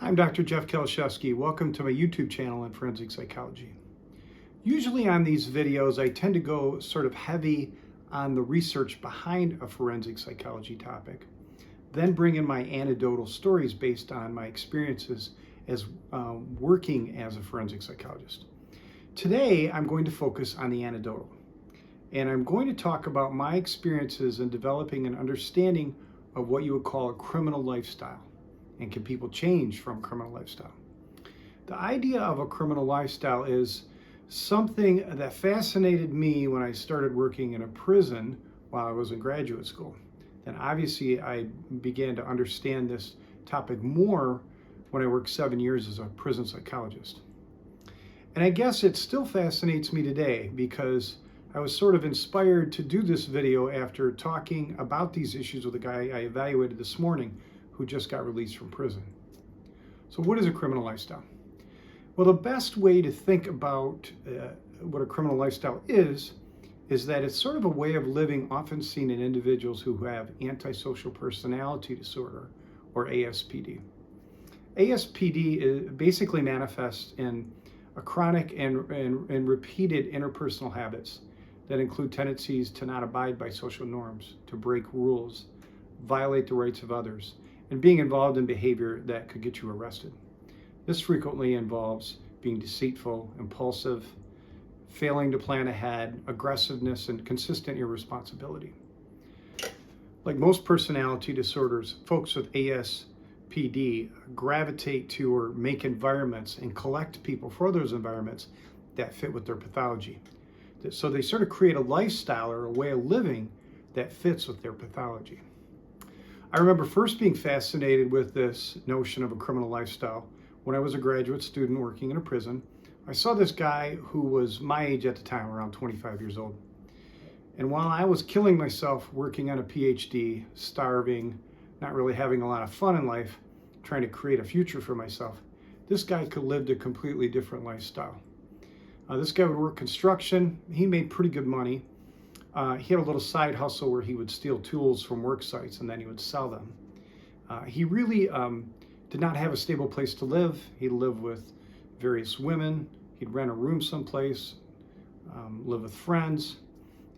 I'm Dr. Jeff Kieliszewski. Welcome to my YouTube channel on forensic psychology. Usually on these videos, I tend to go sort of heavy on the research behind a forensic psychology topic, then bring in my anecdotal stories based on my experiences as working as a forensic psychologist. Today, I'm going to focus on the anecdotal, and I'm going to talk about my experiences in developing an understanding of what you would call a criminal lifestyle. And can people change from criminal lifestyle? The idea of a criminal lifestyle is something that fascinated me when I started working in a prison while I was in graduate school. Then obviously I began to understand this topic more when I worked 7 years as a prison psychologist. And I guess it still fascinates me today because I was sort of inspired to do this video after talking about these issues with a guy I evaluated this morning who just got released from prison. So what is a criminal lifestyle? Well, the best way to think about what a criminal lifestyle is that it's sort of a way of living often seen in individuals who have antisocial personality disorder, or ASPD. ASPD basically manifests in a chronic and repeated interpersonal habits that include tendencies to not abide by social norms, to break rules, violate the rights of others, and being involved in behavior that could get you arrested. This frequently involves being deceitful, impulsive, failing to plan ahead, aggressiveness, and consistent irresponsibility. Like most personality disorders, folks with ASPD gravitate to or make environments and collect people for those environments that fit with their pathology. So they sort of create a lifestyle or a way of living that fits with their pathology. I remember first being fascinated with this notion of a criminal lifestyle when I was a graduate student working in a prison. I saw this guy who was my age at the time, around 25 years old. And while I was killing myself working on a PhD, starving, not really having a lot of fun in life, trying to create a future for myself, this guy could live a completely different lifestyle. This guy would work construction. He made pretty good money. He had a little side hustle where he would steal tools from work sites and then he would sell them. He really did not have a stable place to live. He'd live with various women. He'd rent a room someplace, live with friends.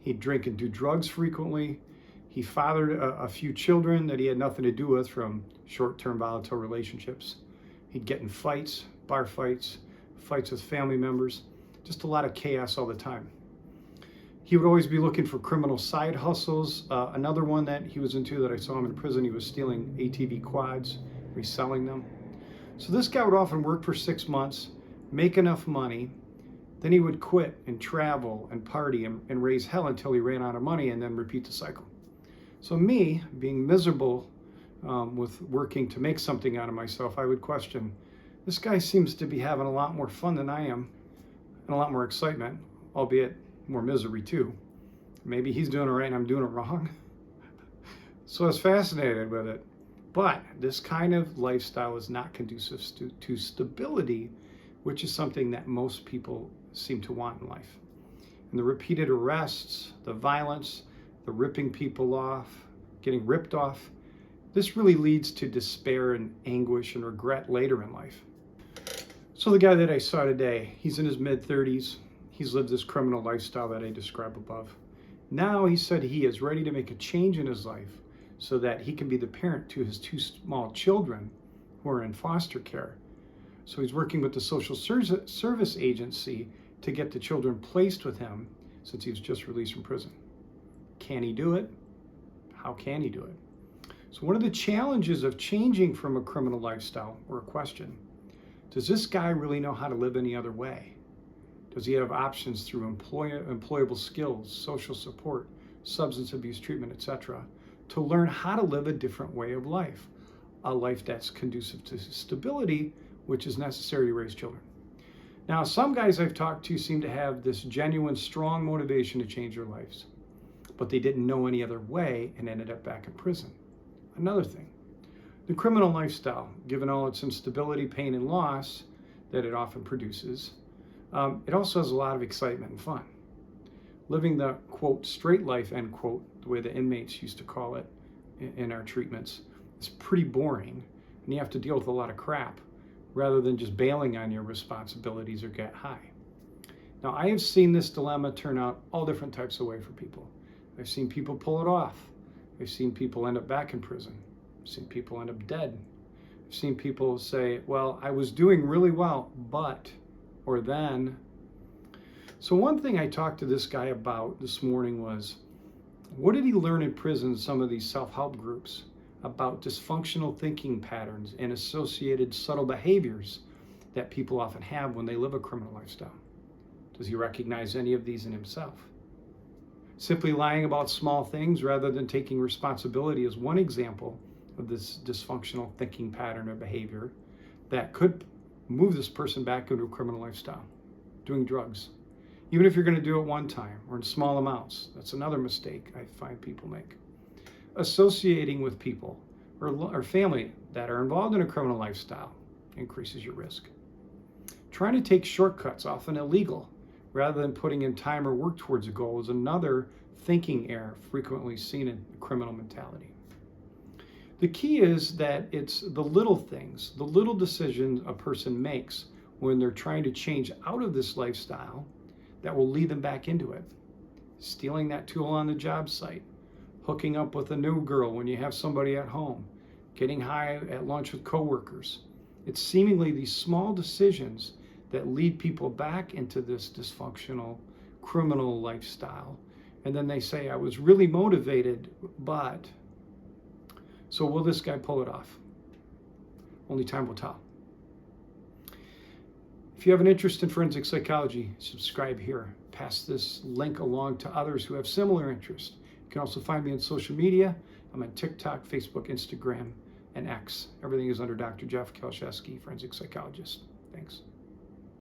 He'd drink and do drugs frequently. He fathered a few children that he had nothing to do with from short-term volatile relationships. He'd get in fights, bar fights, fights with family members, just a lot of chaos all the time. He would always be looking for criminal side hustles. Another one that he was into that I saw him in prison, he was stealing ATV quads, reselling them. So this guy would often work for 6 months, make enough money, then he would quit and travel and party and raise hell until he ran out of money and then repeat the cycle. So me, being miserable with working to make something out of myself, I would question, this guy seems to be having a lot more fun than I am and a lot more excitement, albeit more misery too. Maybe he's doing it right and I'm doing it wrong. So I was fascinated with it. But this kind of lifestyle is not conducive to stability, which is something that most people seem to want in life. And the repeated arrests, the violence, the ripping people off, getting ripped off, this really leads to despair and anguish and regret later in life. So the guy that I saw today, he's in his mid-30s. He's lived this criminal lifestyle that I described above. Now he said he is ready to make a change in his life so that he can be the parent to his 2 small children who are in foster care. So he's working with the social service agency to get the children placed with him since he was just released from prison. Can he do it? How can he do it? So one of the challenges of changing from a criminal lifestyle, or a question, does this guy really know how to live any other way? Does he have options through employable skills, social support, substance abuse treatment, etc., to learn how to live a different way of life, a life that's conducive to stability, which is necessary to raise children? Now, some guys I've talked to seem to have this genuine, strong motivation to change their lives, but they didn't know any other way and ended up back in prison. Another thing, the criminal lifestyle, given all its instability, pain, and loss that it often produces, it also has a lot of excitement and fun. Living the, quote, straight life, end quote, the way the inmates used to call it in our treatments, is pretty boring, and you have to deal with a lot of crap. rather than just bailing on your responsibilities or get high. Now, I have seen this dilemma turn out all different types of ways for people. I've seen people pull it off. I've seen people end up back in prison. I've seen people end up dead. I've seen people say, well, I was doing really well, but, or then. So one thing I talked to this guy about this morning was, what did he learn in prison, some of these self-help groups, about dysfunctional thinking patterns and associated subtle behaviors that people often have when they live a criminal lifestyle? Does he recognize any of these in himself? Simply lying about small things rather than taking responsibility is one example of this dysfunctional thinking pattern or behavior that could move this person back into a criminal lifestyle. Doing drugs, even if you're going to do it one time or in small amounts. That's another mistake I find people make. Associating with people or family that are involved in a criminal lifestyle increases your risk. Trying to take shortcuts, often illegal, rather than putting in time or work towards a goal is another thinking error frequently seen in the criminal mentality. The key is that it's the little things, the little decisions a person makes when they're trying to change out of this lifestyle that will lead them back into it. Stealing that tool on the job site, hooking up with a new girl when you have somebody at home, getting high at lunch with coworkers. It's seemingly these small decisions that lead people back into this dysfunctional criminal lifestyle. And then they say, I was really motivated, but. So will this guy pull it off? Only time will tell. If you have an interest in forensic psychology, subscribe here. Pass this link along to others who have similar interests. You can also find me on social media. I'm on TikTok, Facebook, Instagram, and X. Everything is under Dr. Jeff Kieliszewski, forensic psychologist. Thanks.